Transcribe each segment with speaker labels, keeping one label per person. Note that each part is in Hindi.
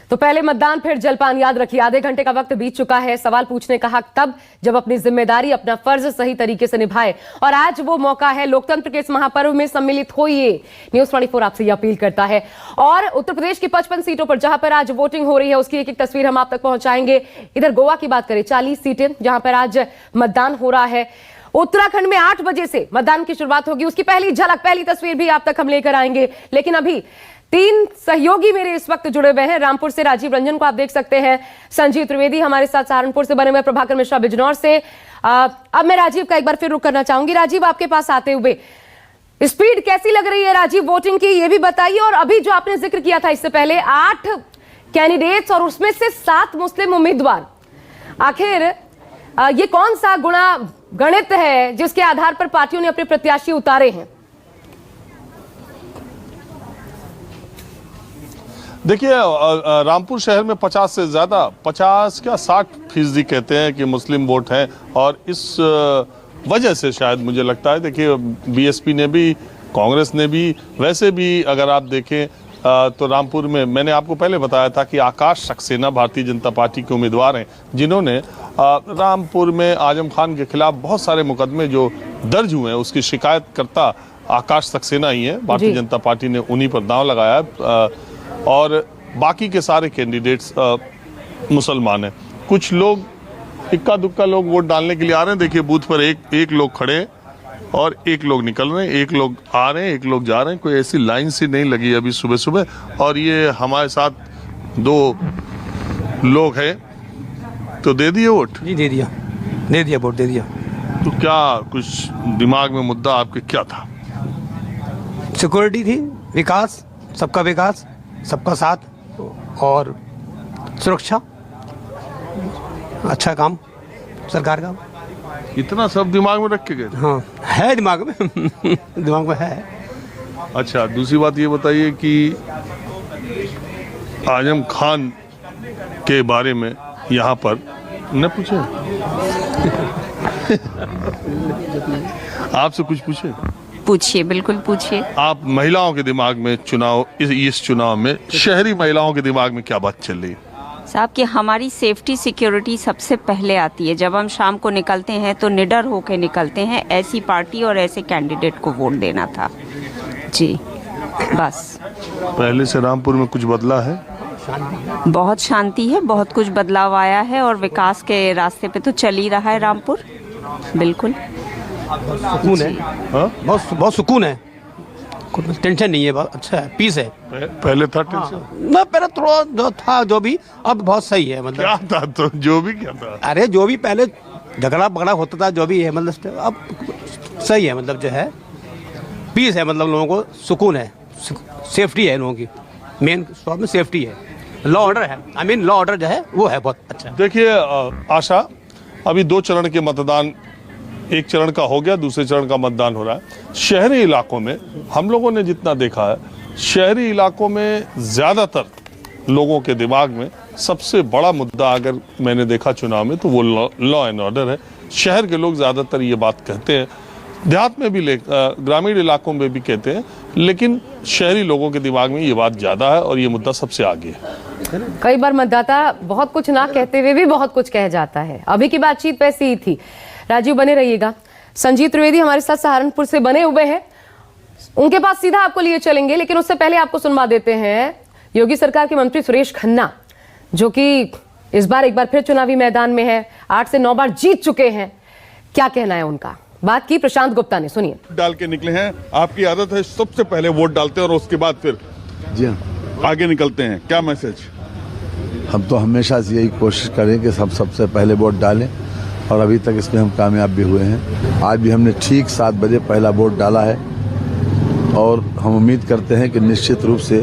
Speaker 1: तो पहले मतदान फिर जलपान। याद रखिए, आधे घंटे का वक्त बीत चुका है। सवाल पूछने का हक तब जब अपनी जिम्मेदारी, अपना फर्ज सही तरीके से निभाए, और आज वो मौका है। लोकतंत्र के इस महापर्व में सम्मिलित होइए। न्यूज़ 24 आपसे यह अपील करता है। और उत्तर प्रदेश की 55 सीटों पर जहां पर आज वोटिंग हो रही है, उसकी एक एक तस्वीर हम आप तक पहुंचाएंगे। इधर गोवा की बात करें, 40 सीटें जहां पर आज मतदान हो रहा है। उत्तराखंड में 8 बजे से मतदान की शुरुआत होगी, उसकी पहली झलक, पहली तस्वीर भी आप तक हम लेकर आएंगे। लेकिन अभी 3 सहयोगी मेरे इस वक्त जुड़े हुए हैं। रामपुर से राजीव रंजन को आप देख सकते हैं, संजीव त्रिवेदी हमारे साथ सहारनपुर से बने हुए, प्रभाकर मिश्रा बिजनौर से। अब मैं राजीव का एक बार फिर रुख करना चाहूंगी। राजीव, आपके पास आते हुए स्पीड कैसी लग रही है राजीव वोटिंग की, ये भी बताइए। और अभी जो आपने जिक्र किया था इससे पहले, 8 कैंडिडेट्स और उसमें से 7 मुस्लिम उम्मीदवार, आखिर ये कौन सा गणित है जिसके आधार पर पार्टियों ने अपने प्रत्याशी उतारे हैं?
Speaker 2: देखिए, रामपुर शहर में 50 से ज्यादा, 50 क्या 60% कहते हैं कि मुस्लिम वोट हैं। और इस वजह से शायद मुझे लगता है, देखिए बीएसपी ने भी, कांग्रेस ने भी, वैसे भी अगर आप देखें तो रामपुर में मैंने आपको पहले बताया था कि आकाश सक्सेना भारतीय जनता पार्टी के उम्मीदवार हैं, जिन्होंने रामपुर में आजम खान के खिलाफ बहुत सारे मुकदमे जो दर्ज हुए हैं, उसकी शिकायतकर्ता आकाश सक्सेना ही है। भारतीय जनता पार्टी ने उन्हीं पर दांव लगाया और बाकी के सारे कैंडिडेट्स मुसलमान हैं। कुछ लोग इक्का दुक्का लोग वोट डालने के लिए आ रहे हैं। देखिए बूथ पर एक लोग खड़े हैं और एक लोग निकल रहे हैं, एक लोग आ रहे हैं, एक लोग जा रहे हैं। कोई ऐसी लाइन सी नहीं लगी अभी सुबह सुबह। और ये हमारे साथ 2 लोग हैं। तो दे दिए वोट?
Speaker 3: जी दे दिया वोट दे दिया।
Speaker 2: तो क्या कुछ दिमाग में मुद्दा आपके क्या था?
Speaker 3: सिक्योरिटी थी, विकास, सबका साथ और सुरक्षा, अच्छा काम सरकार का।
Speaker 2: इतना सब दिमाग में रख के गए?
Speaker 3: हाँ है दिमाग में दिमाग में है।
Speaker 2: अच्छा, दूसरी बात ये बताइए कि आजम खान के बारे में यहाँ पर न पूछे आपसे कुछ पूछे?
Speaker 4: पूछिए, बिल्कुल पूछिए।
Speaker 2: आप महिलाओं के दिमाग में इस चुनाव में शहरी महिलाओं के दिमाग में क्या बात चल रही है?
Speaker 4: साहब कि हमारी सेफ्टी सिक्योरिटी सबसे पहले आती है। जब हम शाम को निकलते हैं तो निडर होकर निकलते हैं। ऐसी पार्टी और ऐसे कैंडिडेट को वोट देना था जी, बस।
Speaker 2: पहले से रामपुर में कुछ बदला है?
Speaker 4: बहुत शांति है, बहुत कुछ बदलाव आया है और विकास के रास्ते पे तो चल ही रहा है रामपुर। बिल्कुल
Speaker 3: सुकून है, बहुत सुकून है, कोई टेंशन नहीं है, बहुत अच्छा है, पीस है।
Speaker 2: पहले था टेंशन?
Speaker 3: ना पहले थोड़ा जो था, जो भी अब बहुत सही है। मतलब
Speaker 2: क्या था? तो जो भी क्या था?
Speaker 3: अरे जो भी पहले झगड़ा पगड़ा होता था, जो भी है, मतलब अब सही है। मतलब जो है पीस है, मतलब लोगों को सुकून है, सेफ्टी है लोगों की। मेन स्टॉप में सेफ्टी है, लॉ ऑर्डर है। लॉ ऑर्डर जो है वो है बहुत अच्छा।
Speaker 2: देखिए आशा, अभी 2 चरण के मतदान, एक चरण का हो गया, दूसरे चरण का मतदान हो रहा है। शहरी इलाकों में हम लोगों ने जितना देखा है, शहरी इलाकों में ज़्यादातर लोगों के दिमाग में सबसे बड़ा मुद्दा अगर मैंने देखा चुनाव में तो वो लॉ एंड ऑर्डर है। शहर के लोग ज़्यादातर ये बात कहते हैं, देहात में भी, ग्रामीण इलाकों में भी कहते हैं, लेकिन शहरी लोगों के दिमाग में ये बात ज़्यादा है और ये मुद्दा सबसे आगे है।
Speaker 1: कई बार मतदाता बहुत कुछ ना कहते हुए भी बहुत कुछ कह जाता है। अभी की बातचीत वैसी ही थी। राजीव बने रहिएगा। संजीव त्रिवेदी हमारे साथ सहारनपुर से बने हुए हैं, उनके पास सीधा आपको लिए चलेंगे। लेकिन उससे पहले आपको सुनवा देते हैं योगी सरकार के मंत्री सुरेश खन्ना, जो कि इस बार एक बार फिर चुनावी मैदान में है, 8 से 9 बार जीत चुके हैं। क्या कहना है उनका? बात की प्रशांत गुप्ता ने, सुनिए।
Speaker 5: डाल के निकले हैं, आपकी आदत है सबसे पहले वोट डालते हैं और उसके बाद फिर
Speaker 6: जी हाँ
Speaker 5: आगे निकलते हैं, क्या मैसेज?
Speaker 6: हम तो हमेशा से यही कोशिश करें कि सबसे पहले वोट डालें और अभी तक इसमें हम कामयाब भी हुए हैं। आज भी हमने ठीक 7 बजे पहला वोट डाला है और हम उम्मीद करते हैं कि निश्चित रूप से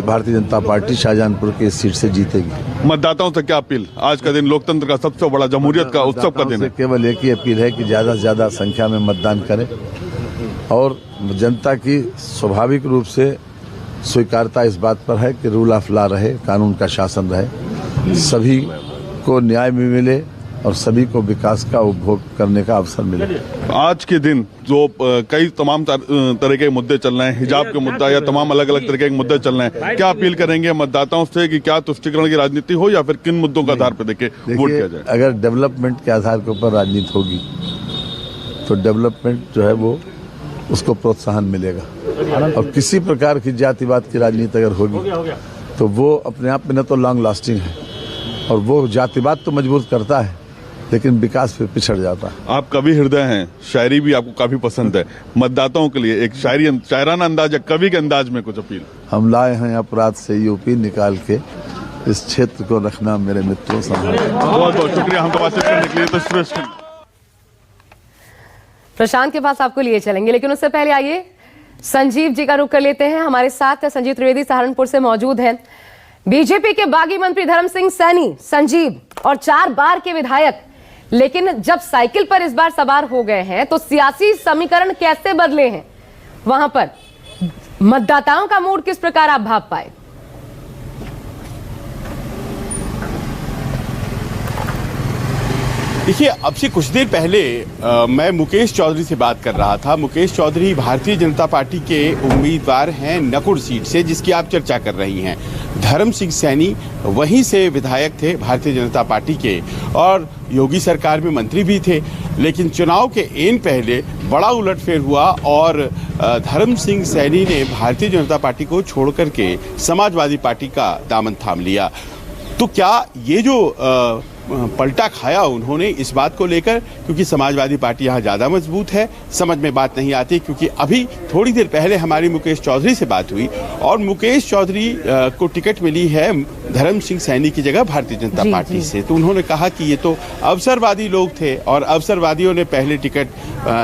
Speaker 6: भारतीय जनता पार्टी शाहजहांपुर की इस सीट से जीतेगी।
Speaker 5: मतदाताओं से क्या अपील? आज का दिन लोकतंत्र का सबसे बड़ा, जमहूरियत का उत्सव का दिन है।
Speaker 6: केवल एक ही अपील है कि ज़्यादा से ज़्यादा संख्या में मतदान करें और जनता की स्वाभाविक रूप से स्वीकारता इस बात पर है कि रूल ऑफ लॉ रहे, कानून का शासन रहे, सभी को न्याय भी मिले और सभी को विकास का उपभोग करने का अवसर मिले।
Speaker 5: आज के दिन जो कई तमाम तरह के मुद्दे चल रहे हैं, हिजाब के मुद्दा या तमाम अलग अलग तरह के मुद्दे चल रहे हैं, क्या अपील करेंगे मतदाताओं से कि क्या तुष्टीकरण की राजनीति हो या फिर किन मुद्दों के आधार पर देखिए वोट किया जाए?
Speaker 6: अगर डेवलपमेंट के आधार के ऊपर राजनीति होगी तो डेवलपमेंट जो है वो उसको प्रोत्साहन मिलेगा, और किसी प्रकार की जातिवाद की राजनीति अगर होगी तो वो अपने आप में न तो लॉन्ग लास्टिंग है, और वो जातिवाद तो मजबूत करता है लेकिन विकास फिर पिछड़ जाता है।
Speaker 5: आप कवि हृदय हैं, शायरी भी आपको काफी पसंद है, मतदाताओं के लिए एक शायराना अंदाज या कवि के अंदाज में कुछ अपील?
Speaker 6: हम लाए हैं अपराध से यूपी निकाल के, इस क्षेत्र को रखना मेरे मित्रों संभाल।
Speaker 5: बहुत बहुत शुक्रिया हमको बातचीत करने के लिए। तो श्रेष्ठ
Speaker 1: प्रशांत के पास आपको लिए चलेंगे, लेकिन उससे पहले आइए संजीव जी का रुख कर लेते हैं। हमारे साथ संजीव त्रिवेदी सहारनपुर से मौजूद हैं। बीजेपी के बागी मंत्री धर्म सिंह सैनी संजीव और 4 बार के विधायक, लेकिन जब साइकिल पर इस बार सवार हो गए हैं तो सियासी समीकरण कैसे बदले हैं, वहां पर मतदाताओं का मूड किस प्रकार आप भाप पाए?
Speaker 7: देखिए, अब से कुछ देर पहले मैं मुकेश चौधरी से बात कर रहा था। मुकेश चौधरी भारतीय जनता पार्टी के उम्मीदवार हैं नकुड़ सीट से, जिसकी आप चर्चा कर रही हैं। धर्म सिंह सैनी वहीं से विधायक थे भारतीय जनता पार्टी के, और योगी सरकार में मंत्री भी थे। लेकिन चुनाव के एन पहले बड़ा उलटफेर हुआ और धर्म सिंह सैनी ने भारतीय जनता पार्टी को छोड़ करके समाजवादी पार्टी का दामन थाम लिया। तो क्या ये जो पलटा खाया उन्होंने इस बात को लेकर, क्योंकि समाजवादी पार्टी यहाँ ज़्यादा मजबूत है, समझ में बात नहीं आती। क्योंकि अभी थोड़ी देर पहले हमारी मुकेश चौधरी से बात हुई और मुकेश चौधरी को टिकट मिली है धर्म सिंह सैनी की जगह भारतीय जनता पार्टी से। तो उन्होंने कहा कि ये तो अवसरवादी लोग थे और अवसरवादियों ने पहले टिकट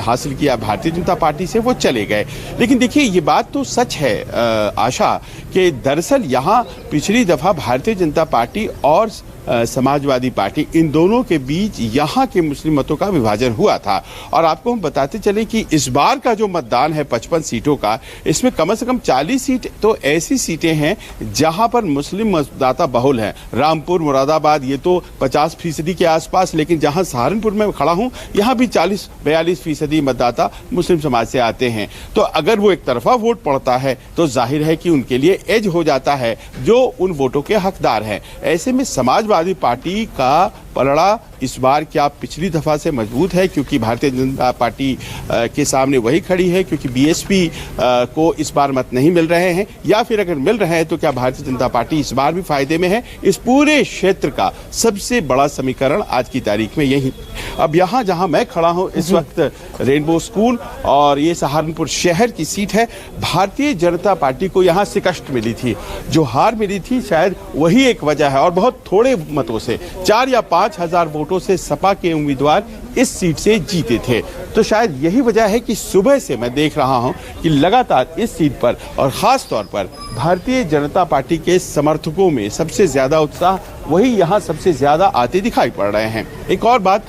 Speaker 7: हासिल किया भारतीय जनता पार्टी से, वो चले गए। लेकिन देखिए, ये बात तो सच है आशा, कि दरअसल यहाँ पिछली दफा भारतीय जनता पार्टी और समाजवादी पार्टी, इन दोनों के बीच यहाँ के मुस्लिम मतों का विभाजन हुआ था। और आपको हम बताते चले कि इस बार का जो मतदान है 55 सीटों का, इसमें कम से कम 40 सीट तो ऐसी सीटें हैं जहाँ पर मुस्लिम मतदाता बहुल हैं। रामपुर, मुरादाबाद, ये तो 50% के आसपास, लेकिन जहाँ सहारनपुर में खड़ा हूँ यहाँ भी 40-42% मतदाता मुस्लिम समाज से आते हैं। तो अगर वो एक तरफा वोट पड़ता है तो जाहिर है कि उनके लिए एज हो जाता है जो उन वोटों के हकदार हैं। ऐसे में समाजवादी पार्टी का पलड़ा इस बार क्या पिछली दफा से मजबूत है, क्योंकि भारतीय जनता पार्टी के सामने वही खड़ी है, क्योंकि बीएसपी को इस बार मत नहीं मिल रहे हैं, या फिर अगर मिल रहे हैं तो क्या भारतीय जनता पार्टी इस बार भी फायदे में है? इस पूरे क्षेत्र का सबसे बड़ा समीकरण आज की तारीख में यही। अब यहाँ जहाँ मैं खड़ा हूँ इस वक्त रेनबो स्कूल, और ये सहारनपुर शहर की सीट है। भारतीय जनता पार्टी को यहाँ शिकस्त मिली थी, जो हार मिली थी शायद वही एक वजह है, और बहुत थोड़े मतों से 4 या 5 हजार वोटों से सपा के उम्मीदवार इस सीट से जीते थे। तो शायद यही वजह है कि सुबह से मैं देख रहा हूं कि लगातार इस सीट पर और खास तौर पर भारतीय जनता पार्टी के समर्थकों में सबसे ज्यादा उत्साह वही यहाँ सबसे ज्यादा आते दिखाई पड़ रहे हैं। एक और बात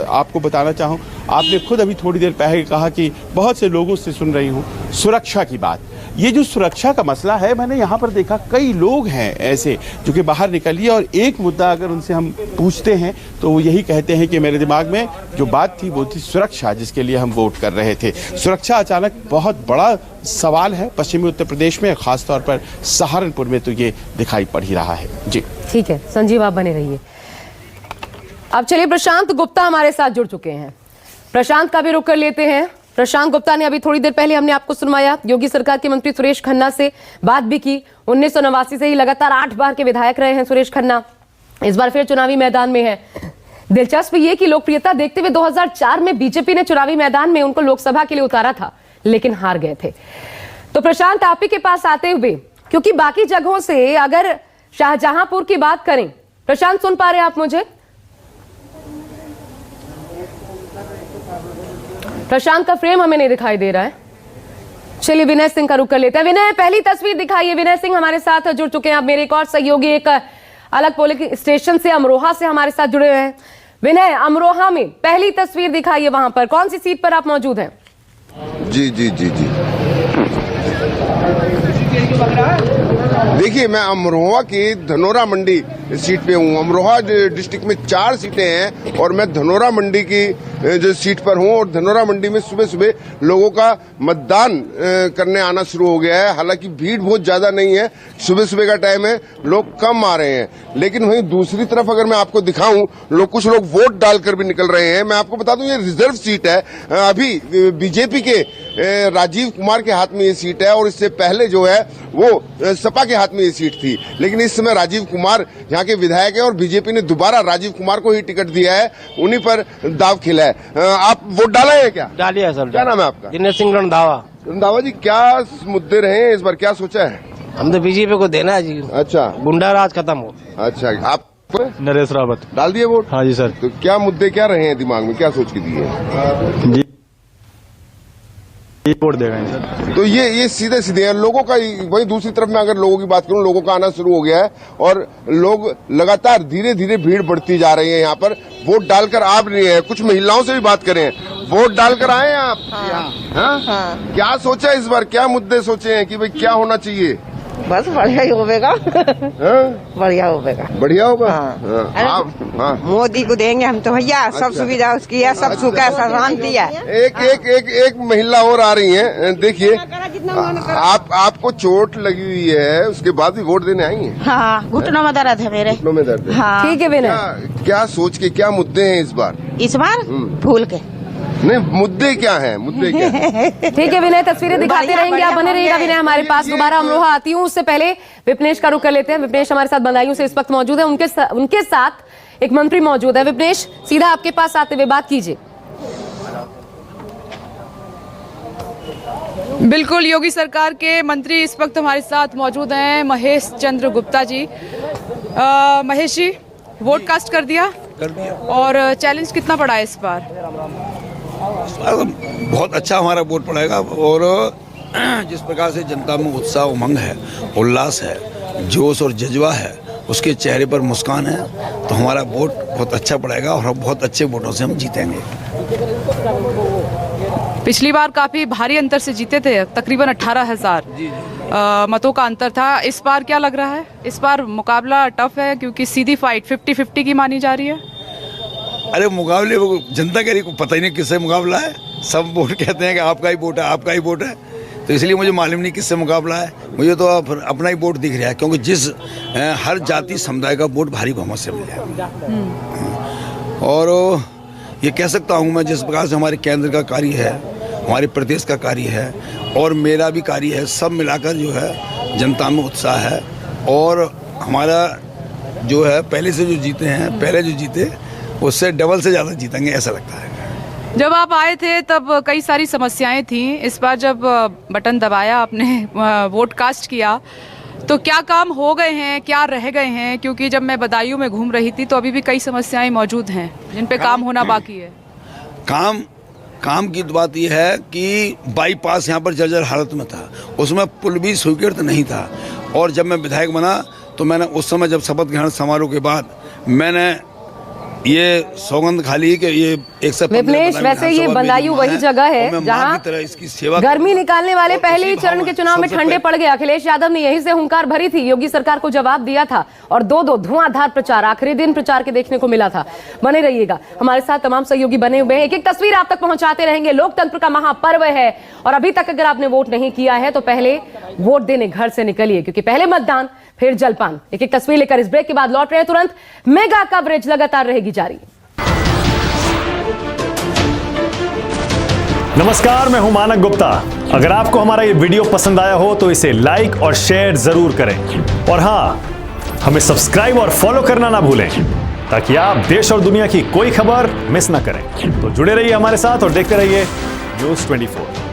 Speaker 7: आपको बताना चाहूँ, आपने खुद अभी थोड़ी देर पहले कहा कि बहुत से लोगों से सुन रही हूँ सुरक्षा की बात। ये जो सुरक्षा का मसला है, मैंने यहाँ पर देखा कई लोग हैं ऐसे जो कि बाहर निकलिए और एक मुद्दा अगर उनसे हम पूछते हैं तो वो यही कहते हैं कि मेरे दिमाग में जो बात थी वो थी सुरक्षा, जिसके लिए हम वोट कर रहे थे। सुरक्षा अचानक बहुत बड़ा सवाल है पश्चिमी उत्तर प्रदेश में, खासतौर पर सहारनपुर में तो ये दिखाई पड़ ही रहा है। जी
Speaker 1: ठीक है संजीव, आप बने रहिए। अब चलिए प्रशांत गुप्ता हमारे साथ जुड़ चुके हैं, प्रशांत का भी रुख कर लेते हैं। प्रशांत गुप्ता ने अभी थोड़ी देर पहले हमने आपको सुनवाया, योगी सरकार के मंत्री सुरेश खन्ना से बात भी की। 1989 से ही लगातार 8 बार के विधायक रहे हैं सुरेश खन्ना, इस बार फिर चुनावी मैदान में है। दिलचस्प ये कि लोकप्रियता देखते हुए 2004 में बीजेपी ने चुनावी मैदान में उनको लोकसभा के लिए उतारा था, लेकिन हार गए थे। तो प्रशांत, आप ही के पास आते हुए, क्योंकि बाकी जगहों से अगर शाहजहांपुर की बात करें, प्रशांत सुन पा रहे हैं आप मुझे? प्रशांत का फ्रेम हमें नहीं दिखाई दे रहा है। चलिए विनय सिंह का रुख कर लेते हैं। विनय, पहली तस्वीर दिखाइए। विनय सिंह हमारे साथ जुड़ चुके हैं, अब मेरे एक और सहयोगी एक अलग पोलिंग स्टेशन से अमरोहा से हमारे साथ जुड़े हुए हैं। विनय, अमरोहा में पहली तस्वीर दिखाइए, वहां पर कौन सी सीट पर आप मौजूद हैं?
Speaker 8: जी जी जी जी देखिए, मैं अमरोहा की धनोरा मंडी सीट पे हूँ। अमरोहा डिस्ट्रिक्ट में 4 सीटें हैं और मैं धनोरा मंडी की जो सीट पर हूँ। और धनोरा मंडी में सुबह सुबह लोगों का मतदान करने आना शुरू हो गया है। हालांकि भीड़ बहुत ज्यादा नहीं है, सुबह सुबह का टाइम है, लोग कम आ रहे हैं। लेकिन वहीं दूसरी तरफ अगर मैं आपको दिखाऊं, कुछ लोग वोट डालकर भी निकल रहे हैं। मैं आपको बता दूं, ये रिजर्व सीट है। अभी बीजेपी के राजीव कुमार के हाथ में ये सीट है और इससे पहले जो है वो सपा के हाथ में ये सीट थी। लेकिन इस समय राजीव कुमार यहाँ के विधायक है और बीजेपी ने दोबारा राजीव कुमार को ही टिकट दिया है, उन्हीं पर दाव खिला है। आप वोट डाले हैं क्या?
Speaker 3: डालिए है सर।
Speaker 8: क्या नाम है आपका?
Speaker 3: दिनेश सिंह रंधावा।
Speaker 8: रंधावा जी, क्या मुद्दे रहे हैं इस बार, क्या सोचा है?
Speaker 3: हम तो बीजेपी को देना है जी।
Speaker 8: अच्छा,
Speaker 3: गुंडा राज खत्म हो।
Speaker 8: अच्छा, आप
Speaker 9: नरेश रावत।
Speaker 8: डाल दिए वोट?
Speaker 9: हाँ जी सर।
Speaker 8: तो क्या मुद्दे क्या रहे हैं दिमाग में, क्या सोच के दिए?
Speaker 9: जी वोट देगा सर।
Speaker 8: तो ये सीधे सीधे है लोगों का। वही दूसरी तरफ में अगर लोगों की बात करूं, लोगों का आना शुरू हो गया है और लोग लगातार धीरे धीरे भीड़ बढ़ती जा रही है। यहाँ पर वोट डालकर आ रही है। कुछ महिलाओं से भी बात करें, वोट डालकर आए हैं आप? हाँ। क्या सोचा इस बार, क्या मुद्दे सोचे हैं कि भाई क्या होना चाहिए?
Speaker 10: बस बढ़िया ही होगा। बढ़िया होगा।
Speaker 8: बढ़िया होगा।
Speaker 10: हाँ। मोदी को देंगे हम तो भैया। सब सुविधा उसकी है, सब सुख है, सब शांति है।
Speaker 8: एक महिला और आ रही है। देखिए, आपको चोट लगी हुई है, उसके बाद भी वोट देने आई है?
Speaker 10: हाँ, घुटनों में दर्द है मेरे।
Speaker 8: घुटनों में दर्द है।
Speaker 10: हाँ।
Speaker 1: ठीक है विनय,
Speaker 8: क्या सोच के, क्या मुद्दे हैं इस बार?
Speaker 10: इस बार फूल के
Speaker 8: नहीं, मुद्दे क्या हैं? मुद्दे क्या हैं?
Speaker 1: ठीक है विनय, तस्वीरें दिखाते रहेंगे, आप बने रहिएगा विनय हमारे पास। दोबारा अमरोहा आती हूँ, उससे पहले विपनेश का रुख कर लेते हैं। विपनेश हमारे साथ बदायूं से इस वक्त मौजूद है, उनके साथ एक मंत्री मौजूद है। विपनेश, सीधा आपके पास आते हुए बात कीजिए।
Speaker 11: बिल्कुल, योगी सरकार के मंत्री इस वक्त हमारे साथ मौजूद हैं, महेश चंद्र गुप्ता जी। महेश जी, वोट कास्ट कर दिया और चैलेंज कितना पड़ा है इस बार?
Speaker 12: बहुत अच्छा हमारा वोट पड़ेगा और जिस प्रकार से जनता में उत्साह, उमंग है, उल्लास है, जोश और जज्बा है, उसके चेहरे पर मुस्कान है, तो हमारा वोट बहुत अच्छा पड़ेगा और बहुत अच्छे वोटों से हम जीतेंगे।
Speaker 11: पिछली बार काफी भारी अंतर से जीते थे, तकरीबन 18,000 मतों का अंतर था। इस बार क्या लग रहा है? इस बार मुकाबला टफ है क्योंकि सीधी फाइट 50-50 की मानी जा रही है।
Speaker 12: अरे मुकाबले, वो जनता कह रही को पता ही नहीं किससे मुकाबला है। सब वोट कहते हैं कि आपका ही वोट है, आपका ही वोट है। तो इसलिए मुझे मालूम नहीं किससे मुकाबला है। मुझे तो अपना ही वोट दिख रहा है, क्योंकि जिस हर जाति समुदाय का वोट भारी बहुमत से मिल जाएगा। और ये कह सकता हूँ मैं, जिस प्रकार से हमारे केंद्र का कार्य है, हमारे प्रदेश का कार्य है और मेरा भी कार्य है, सब मिलाकर जो है जनता में उत्साह है। और हमारा जो है पहले से जो जीते हैं, पहले जो जीते उससे डबल से ज़्यादा जीतेंगे, ऐसा लगता है।
Speaker 11: जब आप आए थे तब कई सारी समस्याएं थीं। इस बार जब बटन दबाया, आपने वोट कास्ट किया, तो क्या काम हो गए हैं, क्या रह गए हैं? क्योंकि जब मैं बदायूं में घूम रही थी तो अभी भी कई समस्याएं मौजूद हैं जिन पे काम होना बाकी है।
Speaker 12: काम की बात यह है कि बाईपास यहाँ पर जर्जर हालत में था, उसमें पुल भी स्वीकृत नहीं था। और जब मैं विधायक बना तो मैंने उस समय, जब शपथ ग्रहण समारोह के बाद, मैंने ये सौगंध खा ली कि ये 115
Speaker 1: विपनेश, वैसे ये बदायूं वही जगह है जहां
Speaker 12: इसकी सेवा
Speaker 1: गर्मी निकालने वाले पहले ही चरण के चुनाव में ठंडे पड़ गए। अखिलेश यादव ने यही से हुंकार भरी थी, योगी सरकार को जवाब दिया था और दो धुआंधार प्रचार आखिरी दिन प्रचार के देखने को मिला था। बने रहिएगा, हमारे साथ तमाम सहयोगी बने हुए हैं, एक एक तस्वीर आप तक पहुंचाते रहेंगे। लोकतंत्र का महापर्व है और अभी तक अगर आपने वोट नहीं किया है तो पहले वोट देने घर से निकलिए, क्योंकि पहले मतदान फिर जलपान। एक एक तस्वीर लेकर इस ब्रेक के बाद लौट रहे हैं तुरंत। मेगा कवरेज लगातार रहेगी जारी।
Speaker 9: नमस्कार, मैं हूं मानक गुप्ता। अगर आपको हमारा ये वीडियो पसंद आया हो तो इसे लाइक और शेयर जरूर करें और हां, हमें सब्सक्राइब और फॉलो करना ना भूलें ताकि आप देश और दुनिया की कोई खबर मिस ना करें। तो जुड़े रहिए हमारे साथ और देखते रहिए न्यूज़ 24।